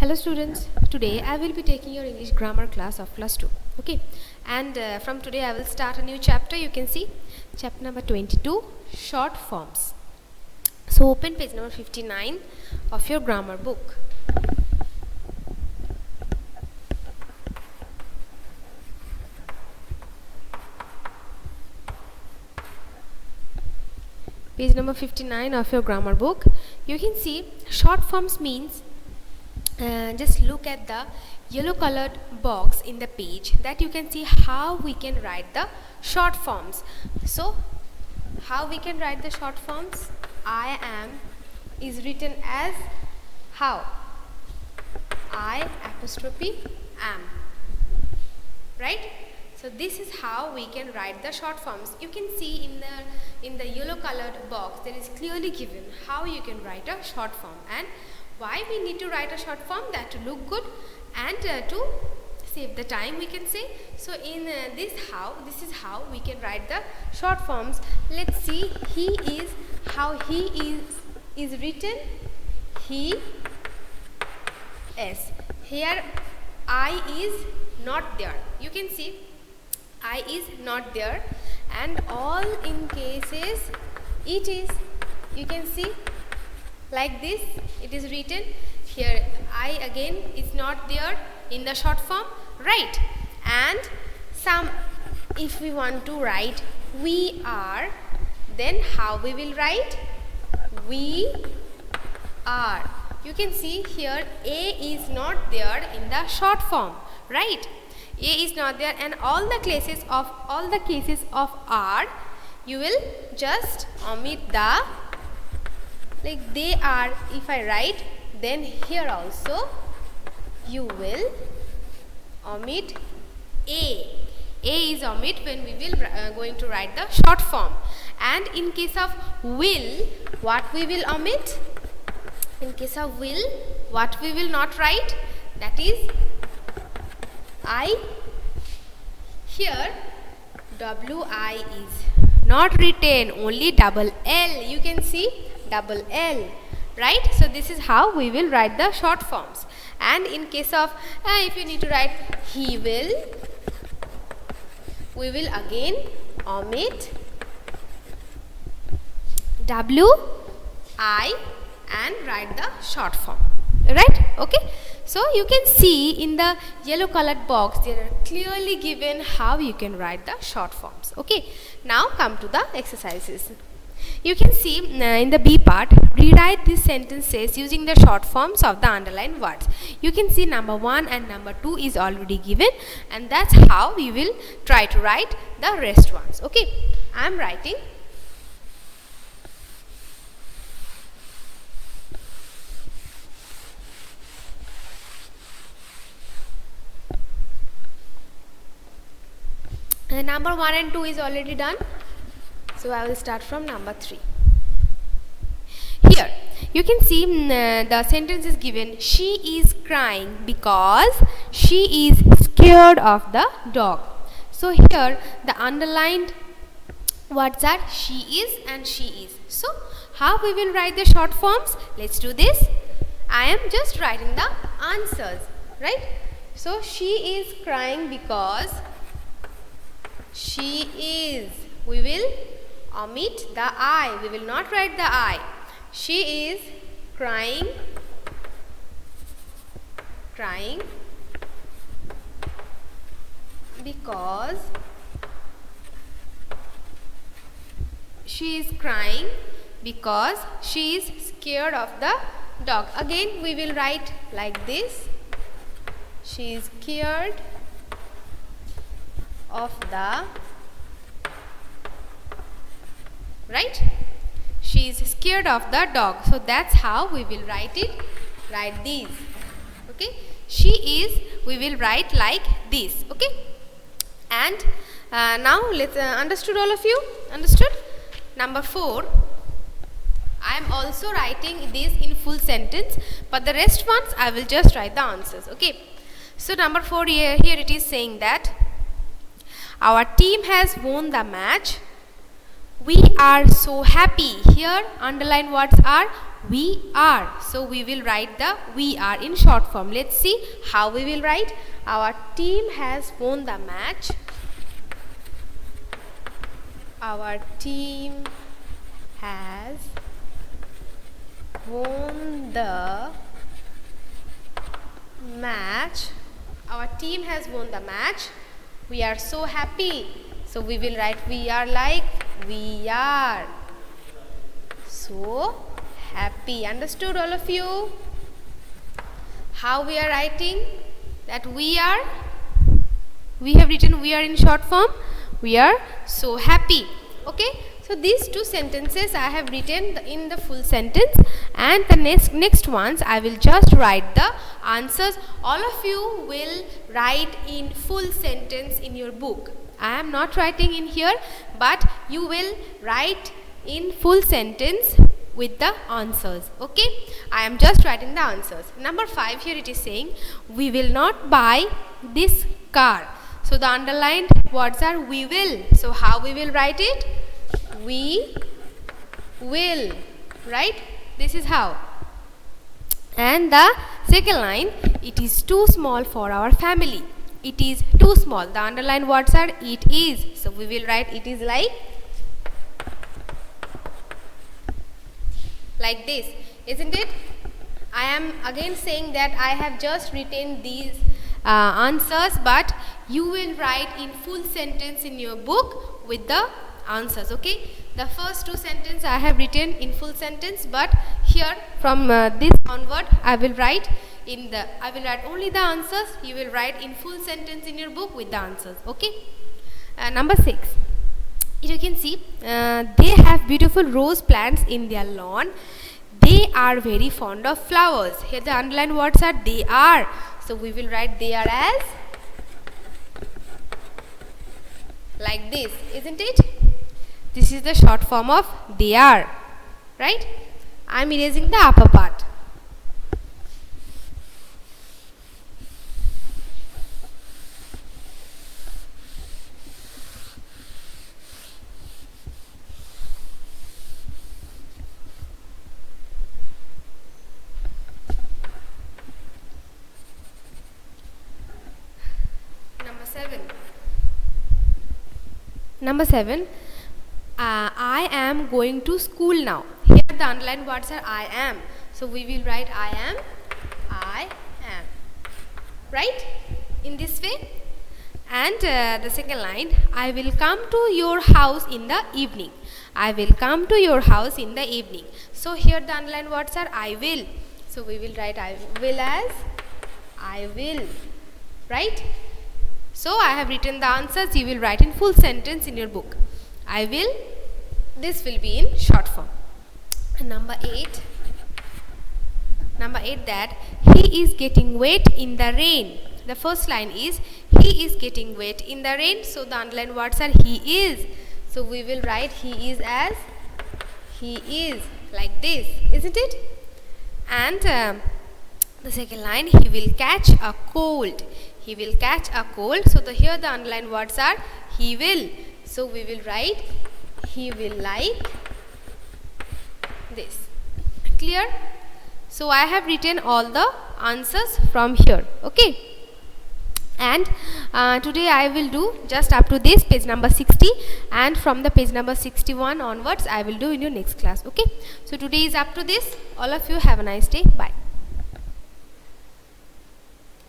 Hello students, today I will be taking your English grammar class of class 2. Okay, and from today I will start a new chapter. You can see chapter number 22, short forms. So open page number 59 of your grammar book. Page number 59 of your grammar book. You can see short forms means just look at the yellow colored box in the page that you can see how we can write the short forms. So how we can write the short forms? I am is written as how? I apostrophe am, right? So this is how we can write the short forms. You can see in the yellow colored box there is clearly given how you can write a short form and why we need to write a short form, that to look good and to save the time, we can say. So in this is how we can write the short forms. Let's see, he is, how he is written, he is. Here I is not there. You can see I is not there, and all in cases it is, you can see like this it is written. Here I again is not there in the short form, right? And some, if we want to write we are, then how we will write? We are. You can see here A is not there in the short form, right? A is not there, and all the cases of are, you will just omit the, like they are. If I write, then here also you will omit A. A is omit when we will going to write the short form. And in case of will, what we will omit? In case of will, what we will not write? That is I. Here WI is not written, only double L. You can see double L, right? So this is how we will write the short forms. And in case of if you need to write he will, we will again omit WI and write the short form, right? Okay, so you can see in the yellow colored box there are clearly given how you can write the short forms. Okay, now come to the exercises. You can see in the B part, rewrite these sentences using the short forms of the underlined words. You can see number 1 and number 2 is already given, and that's how we will try to write the rest ones. Okay, I am writing. Number 1 and 2 is already done. So I will start from number 3. Here you can see the sentence is given, she is crying because she is scared of the dog. So here the underlined words are she is and she is. So how we will write the short forms? Let's do this. I am just writing the answers, right? So she is crying because she is. We will omit the I. We will not write the I. She is crying because she is crying because she is scared of the dog. Again we will write like this. She is scared of the, right? She is scared of the dog. So that's how we will write it. Write these. Okay. She is, we will write like this. Okay. And now let's understood, all of you? Understood? Number 4. I am also writing this in full sentence, but the rest ones I will just write the answers. Okay. So number 4 here it is saying that our team has won the match. We are so happy. Here underlined words are We are. So we will write the we are in short form. Let's see how we will write. Our team has won the match. Our team has won the match. Our team has won the match. We are so happy. So we will write we are like we are so happy. Understood, all of you? How we are writing that we are? We have written we are in short form. We are so happy. Okay. So these two sentences I have written in the full sentence, and the next ones I will just write the answers. All of you will write in full sentence in your book. I am not writing in here, but you will write in full sentence with the answers. Okay, I am just writing the answers. Number 5, here it is saying we will not buy this car. So the underlined words are we will. So how we will write it? We will, right? This is how. And the second line, it is too small for our family. It is too small. The underlined words are it is. So we will write it is like this, isn't it? I am again saying that I have just written these answers, but you will write in full sentence in your book with the answers. Okay, the first two sentences I have written in full sentence, but here from this onward I will write only the answers. You will write in full sentence in your book with the answers. Okay. Number 6, you can see they have beautiful rose plants in their lawn. They are very fond of flowers. Here the underlined words are they are. So we will write they are as like this, isn't it? This is the short form of they are, right? I am erasing the upper part. Number 7, I am going to school now. Here the underlined words are I am. So we will write I am, right? In this way. And the second line, I will come to your house in the evening. I will come to your house in the evening. So here the underlined words are I will. So we will write I will as I will, right? So I have written the answers. You will write in full sentence in your book. I will. This will be in short form. And number 8, that he is getting wet in the rain. The first line is he is getting wet in the rain. So the underlined words are he is. So we will write he is as he is, like this, isn't it? And the second line, he will catch a cold. He will catch a cold. So here the underlined words are he will. So we will write he will like this. Clear? So I have written all the answers from here. Okay. And today I will do just up to this page number 60, and from the page number 61 onwards I will do in your next class. Okay. So today is up to this. All of you have a nice day. Bye.